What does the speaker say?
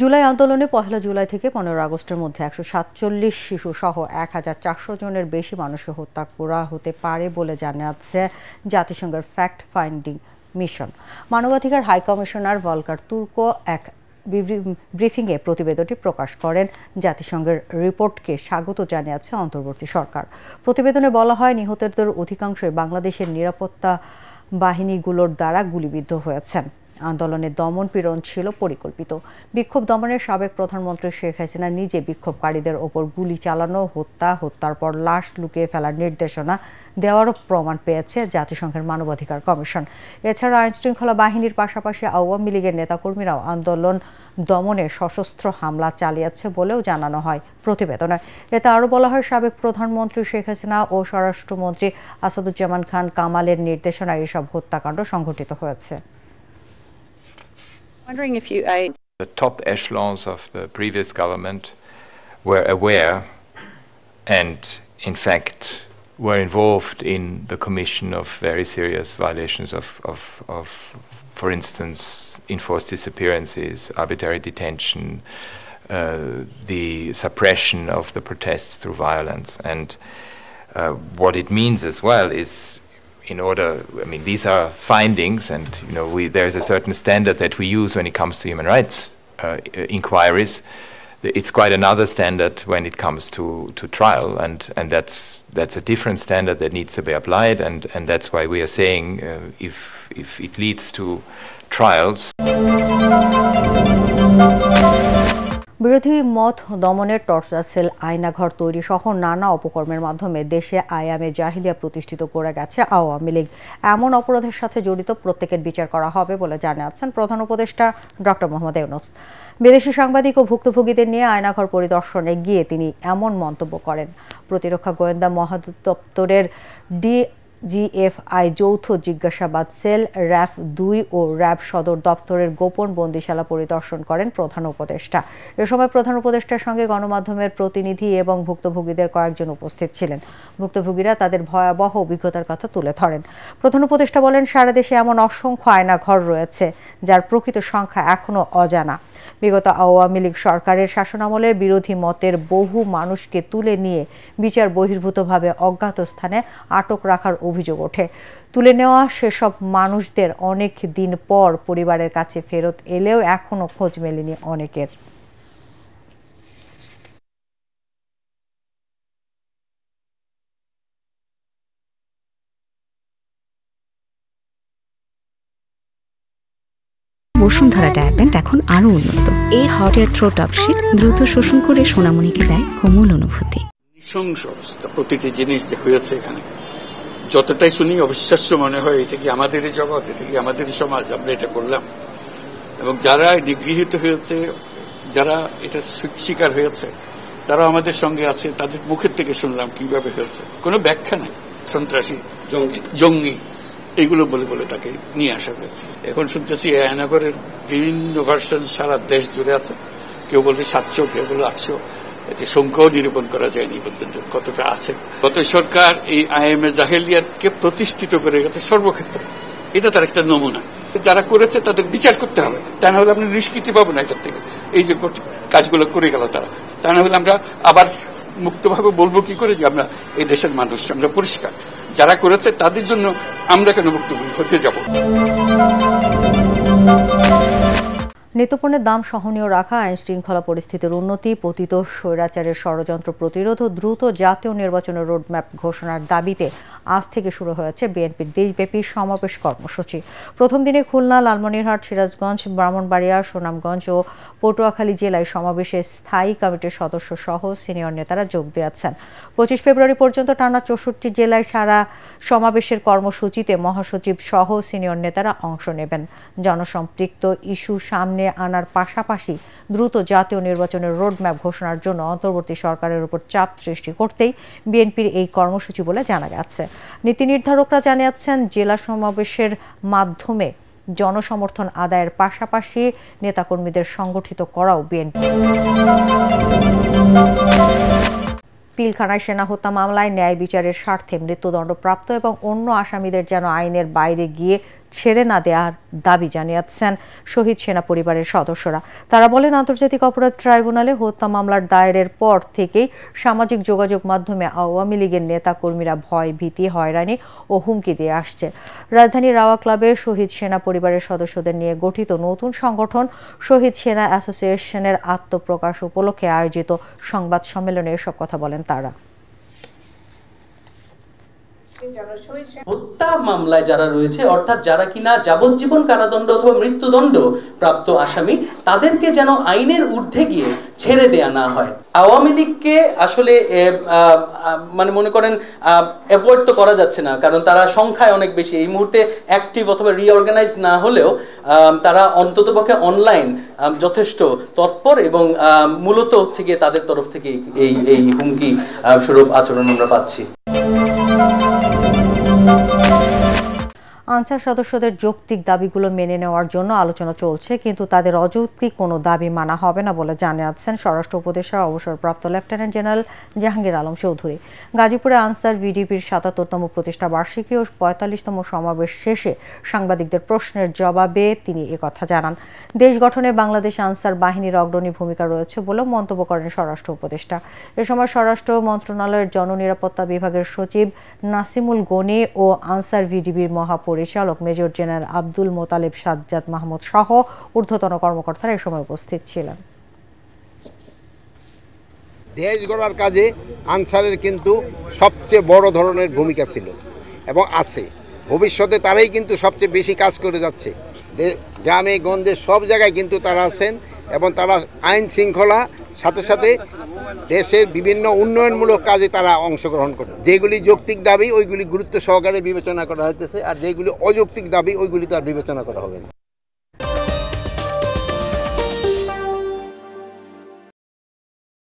জুলাই আন্দোলনে ১লা জুলাই থেকে ১৫ আগস্টের মধ্যে ১৪৭ শিশু সহ ১,৪০০ জনের বেশি মানুষকে হত্যা করা হতে পারে বলে জানাচ্ছে জাতিসংঘের ফ্যাক্ট ফাইন্ডিং মিশন। মানবাধিকার হাই কমিশনার ভলকার তুর্ক এক ব্রিফিংয়ে প্রতিবেদনটি প্রকাশ করেন। জাতিসংঘের রিপোর্টকে স্বাগত জানিয়েছে অন্তর্বর্তী সরকার। প্রতিবেদনে বলা হয়, নিহতদের অধিকাংশই বাংলাদেশের নিরাপত্তা বাহিনীগুলোর দ্বারা গুলিবিদ্ধ হয়েছেন। আন্দোলনের দমন পীড়ন ছিল পরিকল্পিত। বিক্ষোভ দমনের সাবেক প্রধানমন্ত্রী শেখ হাসিনা নিজে বিক্ষোভকারীদের ওপর গুলি চালানো, হত্যার পর লাশ লুকিয়ে ফেলার নির্দেশনা দেওয়ারও প্রমাণ পেয়েছে জাতিসংঘের মানবাধিকার কমিশন। এছাড়া আইনশৃঙ্খলা বাহিনীর পাশাপাশি আওয়ামী লীগের নেতাকর্মীরাও আন্দোলন দমনে সশস্ত্র হামলা চালিয়েছে বলেও জানানো হয় প্রতিবেদনে। এতে আরও বলা হয়, সাবেক প্রধানমন্ত্রী শেখ হাসিনা ও স্বরাষ্ট্রমন্ত্রী আসাদুজ্জামান খান কামালের নির্দেশনায় এসব হত্যাকাণ্ড সংঘটিত হয়েছে। Wondering if you The top echelons of the previous government were aware and in fact were involved in the commission of very serious violations of for instance, enforced disappearances, arbitrary detention, the suppression of the protests through violence. And what it means as well is, these are findings, and there's a certain standard that we use when it comes to human rights inquiries. It's quite another standard when it comes to trial, and that's a different standard that needs to be applied, and that's why we are saying if it leads to trials. বিরোধী মত দমনের torture sell Aynaghor তৈরি সহ নানা অপকর্মের মাধ্যমে দেশে আয়ামে জাহিলিয়া প্রতিষ্ঠিত করে গেছে আওয়ামী লীগ। এমন অপরাধের সাথে জড়িত প্রত্যেকের বিচার করা হবে বলে জানাচ্ছেন প্রধান উপদেষ্টা ডক্টর মোহাম্মদ ইউনূস। বিদেশি সাংবাদিক ও ভুক্তভোগীদের নিয়ে আয়নাঘর পরিদর্শনে গিয়ে তিনি এমন মন্তব্য করেন। প্রতিরক্ষা গোয়েন্দা মহাদপ্তরের ডিজিএফআই যৌথ জিজ্ঞাসাবাদ সেল, র্যাব ২ ও র্যাব সদর দপ্তরের গোপন বন্দিশালা পরিদর্শন করেন প্রধান উপদেষ্টা। এ সময় প্রধান উপদেষ্টার সঙ্গে গণমাধ্যমের প্রতিনিধি এবং ভুক্তভোগীদের কয়েকজন উপস্থিত ছিলেন। ভুক্তভোগীরা তাদের ভয়াবহ অভিজ্ঞতার কথা তুলে ধরেন। প্রধান উপদেষ্টা বলেন, সারা দেশে এমন অসংখ্য আয়নাঘর রয়েছে যার প্রকৃত সংখ্যা এখনো অজানা। বিগত আওয়ামী লীগ সরকারের শাসনামলে বিরোধী মতের বহু মানুষকে তুলে নিয়ে বিচার বহির্ভূতভাবে অজ্ঞাত স্থানে আটক রাখার অভিযোগ ওঠে। তুলে নেওয়া সেসব মানুষদের অনেক দিন পর পরিবারের কাছে ফেরত এলেও এখনো খোঁজ মেলেনি অনেকের। বসুন্ধরা ডায়াপেন্ট এখন আরো উন্নত। এই hot air through top sheet দ্রুত শোষণ করে সোনামণিকে দেয় কোমল অনুভূতি। নৃশংস প্রতিটি জিনিস যে হয়েছে এখানে, যতটাই শুনি অবিশ্বাস্য মনে হয়। এটা কি আমাদেরই জগৎ, এটা কি আমাদেরই সমাজ, আমরা এটা করলাম? এবং যারা নিগৃহীত হয়েছে, যারা এটা শিকার হয়েছে, তারা আমাদের সঙ্গে আছে। তাদের মুখের থেকে শুনলাম কিভাবে হয়েছে, কোনো ব্যাখ্যা নাই। সন্ত্রাসী, জঙ্গি এইগুলো বলে বলে তাকে নিয়ে আসা হয়েছে। এখন শুনতেছি আয়নাঘরের বিভিন্ন ভার্সন সারা দেশ জুড়ে আছে। কেউ বলে 700, কেউ বলে 800। এতে সংখ্যাও নিরূপণ করা যায়নি পর্যন্ত কতটা আছে। গত সরকার এই আইএমএ জাহেলিয়াতকে প্রতিষ্ঠিত করে গেছে সর্বক্ষেত্রে। এটা তার একটা নমুনা। যারা করেছে তাদের বিচার করতে হবে, তা না হলে আমরা নিষ্কৃতি পাবো না এটার থেকে। এই যে কাজগুলো করে গেল তারা, তা না হলে আমরা আবার মুক্তভাবে বলবো কি করে যে আমরা এই দেশের মানুষ, আমরা পরিষ্কার। যারা করেছে তাদের জন্য আমরা কেন ভুক্তভোগী হতে যাব? নিত্যপণ্যের দাম সহনীয় রাখা, আইন শৃঙ্খলা পরিস্থিতির উন্নতি, পতিত স্বৈরাচারের ষড়যন্ত্র প্রতিরোধ ও দ্রুত জাতীয় নির্বাচনের রোডম্যাপ ঘোষণার দাবিতে আজ থেকে শুরু হয়েছে বিএনপির দেশব্যাপী সমাবেশ কর্মসূচি। প্রথম দিনে খুলনা, লালমনিরহাট, সিরাজগঞ্জ, ব্রাহ্মণবাড়িয়া, সুনামগঞ্জ ও পটুয়াখালী জেলায় সমাবেশে স্থায়ী কমিটির সদস্য সহ সিনিয়র নেতারা যোগ দিয়েছেন। 25 ফেব্রুয়ারি পর্যন্ত টানা 64 জেলায় সারা সমাবেশের কর্মসূচিতে মহাসচিব সহ সিনিয়র নেতারা অংশ নেবেন। জনসম্পৃক্ত ইস্যু সামনে আনার পাশাপাশি দ্রুত জাতীয় নির্বাচনের রোডম্যাপ ঘোষণার জন্য অন্তর্বর্তী সরকারের উপর চাপ সৃষ্টি করতেই বিএনপির এই কর্মসূচি বলে জানা গেছে। নীতি নির্ধারকরা জানিয়েছেন, জেলা সমাবেশের মাধ্যমে জনসমর্থন আদায়ের পাশাপাশি নেতাকর্মীদের সংগঠিত করাও বিএনপি। পিলখানায় সেনা হত্যা মামলায় ন্যায় বিচারের স্বার্থে মৃত্যুদণ্ডপ্রাপ্ত এবং অন্য আসামিদের যেন আইনের বাইরে গিয়ে ছেড়ে না দেওয়ার দাবি জানিয়েছেন শহীদ সেনা পরিবারের সদস্যরা। তারা বলেন, আন্তর্জাতিক অপরাধ ট্রাইব্যুনালে হত্যা মামলার দায়েরের পর থেকেই সামাজিক যোগাযোগ মাধ্যমে আওয়ামী লীগের নেতা কর্মীরা ভয়, ভীতি, হয়রানি ও হুমকি দিয়ে আসছে। রাজধানীর রাওয়া ক্লাবে শহীদ সেনা পরিবারের সদস্যদের নিয়ে গঠিত নতুন সংগঠন শহীদ সেনা অ্যাসোসিয়েশনের আত্মপ্রকাশ উপলক্ষে আয়োজিত সংবাদ সম্মেলনে এসব কথা বলেন তারা। হত্যা মামলায় যারা রয়েছে, অর্থাৎ যারা কিনা যাবজ্জীবন কারাদণ্ড অথবা মৃত্যুদণ্ড প্রাপ্ত আসামি, তাদেরকে যেন আইনের ঊর্ধ্বে গিয়ে ছেড়ে দেয়া না হয়। আওয়ামী লীগকে আসলে মানে মনে করেন অ্যাভয়েড তো করা যাচ্ছে না, কারণ তারা সংখ্যায় অনেক বেশি। এই মুহূর্তে অ্যাক্টিভ অথবা রিঅর্গানাইজ না হলেও তারা অন্ততপক্ষে অনলাইন যথেষ্ট তৎপর, এবং মূলত হচ্ছে গিয়ে তাদের তরফ থেকে এই হুমকি স্বরূপ আচরণ আমরা পাচ্ছি। আনসার সদস্যদের যৌক্তিক দাবিগুলো মেনে নেওয়ার জন্য আলোচনা চলছে, কিন্তু তাদের অযৌক্তিক কোনো দাবি মানা হবে না বলে জানিয়েছেন স্বরাষ্ট্র উপদেষ্টা অবসরপ্রাপ্ত লেফটেন্যান্ট জেনারেল জাহাঙ্গীর আলম চৌধুরী। গাজীপুরে আনসার ভিডিপির ৭৭তম প্রতিষ্ঠা বার্ষিকী ও ৪৫তম সমাবেশ শেষে সাংবাদিকদের প্রশ্নের জবাবে তিনি একথা জানান। দেশ গঠনে বাংলাদেশ আনসার বাহিনীর অগ্রণী ভূমিকা রয়েছে বলেও মন্তব্য করেন স্বরাষ্ট্র উপদেষ্টা। এ সময় স্বরাষ্ট্র মন্ত্রণালয়ের জননিরাপত্তা বিভাগের সচিব নাসিমুল গনি ও আনসার ভিডিপির মহাপরিচালক মেজর জেনারেল আব্দুল মোতালেব সাজ্জাদ মাহমুদ সহ ঊর্ধ্বতন কর্মকর্তারা এ সময় উপস্থিত ছিলেন। দেশ গড়ার কাজে আনসারের কিন্তু সবচেয়ে বড় ধরনের ভূমিকা ছিল এবং আছে। ভবিষ্যতে তারাই কিন্তু সবচেয়ে বেশি কাজ করে যাচ্ছে। গ্রামে গঞ্জে সব জায়গায় কিন্তু তারা আছেন, এবং তারা আইন শৃঙ্খলা সাথে সাথে দেশের বিভিন্ন উন্নয়নমূলক কাজে তারা অংশগ্রহণ করে। যেগুলি যৌক্তিক দাবি ওইগুলি গুরুত্ব সহকারে বিবেচনা করা হইতেছে, আর যেগুলি অযৌক্তিক দাবি ওইগুলি তার বিবেচনা করা হবে না।